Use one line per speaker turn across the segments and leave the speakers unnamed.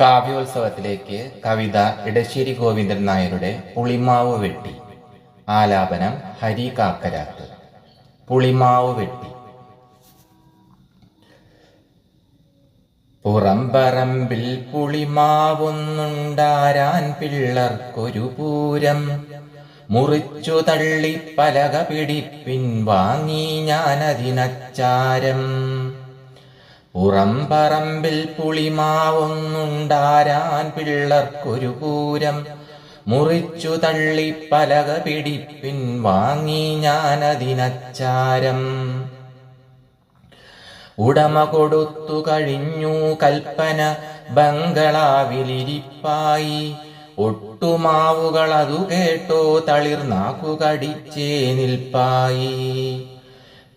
കാവ്യോത്സവത്തിലേക്ക് കവിത ഇടശ്ശേരി ഗോവിന്ദൻ നായരുടെ പുളിമാവ് വെട്ടി. ആലാപനം ഹരി കാക്കരാത്ത്. പുളിമാവ് വെട്ടി. പുറംപറമ്പിൽ പുളിമാവൊന്നുണ്ടാരാൻ പിള്ളർക്കൊരു പൂരം. മുറിച്ചു തള്ളി പലക പിടിപ്പിൻ വാങ്ങി ഞാനതിനച്ചാരം. പുറംപറമ്പിൽ പുളിമാവൊന്നുണ്ടാരാൻ പിള്ളർക്കൊരു പൂരം. മുറിച്ചു തള്ളി പലക പിടിപ്പിൻ വാങ്ങി ഞാനതിനച്ചാരം. ഉടമ കൊടുത്തു കഴിഞ്ഞു കൽപ്പന ബംഗളാവിലിരിപ്പായി. ഒട്ടുമാവുകളതു കേട്ടോ തളിർനാക്കു കടിച്ചേ നിൽപ്പായി.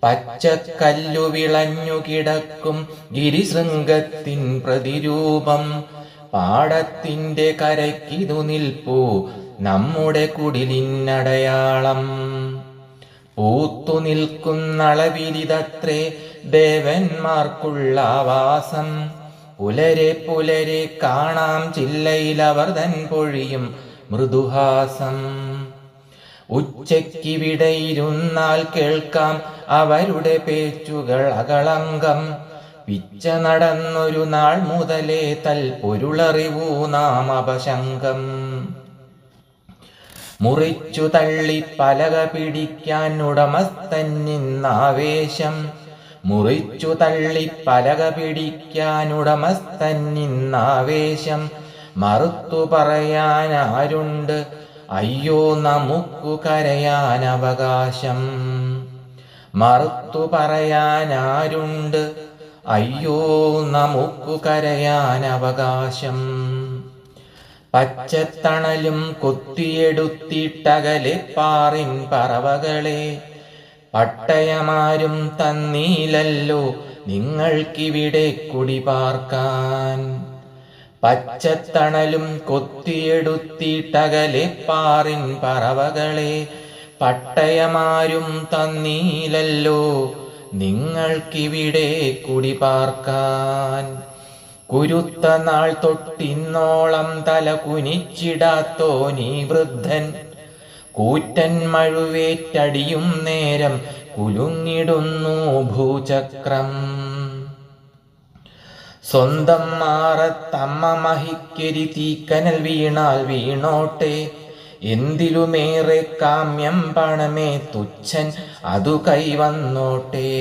പച്ചക്കല്ലു വിളഞ്ഞു കിടക്കും ഗിരിശൃംഗത്തിൻ പ്രതിരൂപം. പാടത്തിന്റെ കരയ്ക്കിതു നിൽപ്പൂ നമ്മുടെ കുടിലിനടയാളം. പൂത്തു നിൽക്കുന്നളവിലിതത്രേ ദേവന്മാർക്കുള്ള ആവാസം. പുലരെ പുലരെ കാണാം ചില്ലയിലവർ തൻ പൊഴിയും മൃദുഹാസം. ഉച്ചയ്ക്കിവിടെയിരുന്നാൽ കേൾക്കാം അവരുടെ പേച്ചുകൾ അകളങ്കം. പിച്ച നടന്നൊരു നാൾ മുതലേ തൽപൊരുളറിവൂ നാം അപശങ്കം. മുറിച്ചു തള്ളി പലക പിടിക്കാൻ ഉടമസ്ഥന്നിന്നാവേശം. മുറിച്ചു തള്ളി പലക പിടിക്കാൻ ഉടമസ്ഥന്നിന്നാവേശം. മറുത്തു പറയാനാരുണ്ട് അയ്യോ നമുക്കു കരയാൻ അവകാശം. മറുത്തു പറയാനാരുണ്ട് അയ്യോ നമുക്കു കരയാൻ അവകാശം. പച്ചത്തണലും കൊത്തിയെടുത്തിട്ടകലെ പാറിൻ പറവകളെ. പട്ടയമാരും തന്നീലല്ലോ നിങ്ങൾക്കിവിടെ കുടിപാർക്കാൻ. പച്ചത്തണലും കൊത്തിയെടുത്തിട്ടകലെ പാറിൻ പറവകളെ. പട്ടയമാരും തന്നീലല്ലോ നിങ്ങൾക്കിവിടെ കുടിപാർക്കാൻ. കുരുത്ത നാൾ തൊട്ടിന്നോളം തല കുനിച്ചിടാത്തോനീ വൃദ്ധൻ. കൂറ്റൻ മഴുവേറ്റടിയും നേരം കുലുങ്ങിടുന്നു ഭൂചക്രം. സ്വന്തം മാറത്തമ്മ മഹിക്കരി തീക്കനൽ വീണാൽ വീണോട്ടെ. എന്തിലുമേറെ കാമ്യം പണമേ തുച്ഛൻ അതു കൈവന്നോട്ടെ.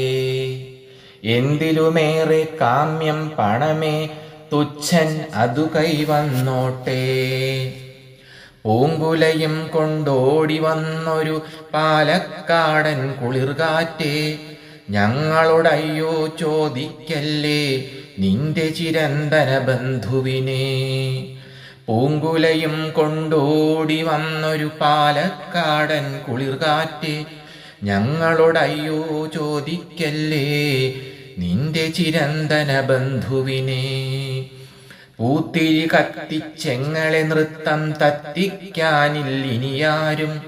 എന്തിലുമേറെ കാമ്യം പണമേ തുച്ഛൻ അതു കൈവന്നോട്ടെ. പൂങ്കുലയും കൊണ്ടോടി വന്നൊരു പാലക്കാടൻ കുളിർകാറ്റേ. ഞങ്ങളോടയ്യോ ചോദിക്കല്ലേ നിന്റെ ചിരന്തന ബന്ധുവിനെ. പൂങ്കുലയും കൊണ്ടോടി വന്നൊരു പാലക്കാടൻ കുളിർകാറ്റേ. ഞങ്ങളോടയ്യോ ചോദിക്കല്ലേ നിന്റെ ചിരന്തന ബന്ധുവിനെ. പൂത്തിരി കത്തിച്ചെങ്ങളെ നൃത്തം തത്തിക്കാനില്ലിനിയാരും.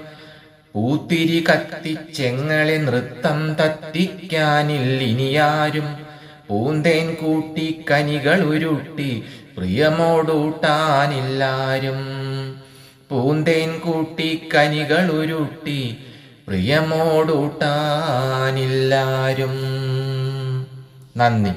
പൂത്തിരി കത്തിച്ചെങ്ങളെ നൃത്തം തത്തിക്കാനില്ലിനിയാരും. പൂന്തേൻ കൂട്ടി കനികൾ ഉരുട്ടി പ്രിയമോടൂട്ടാനില്ലാരും. പൂന്തേൻ കൂട്ടി കനികൾ ഉരുട്ടി പ്രിയമോടൂട്ടാനില്ലാരും. നന്ദി.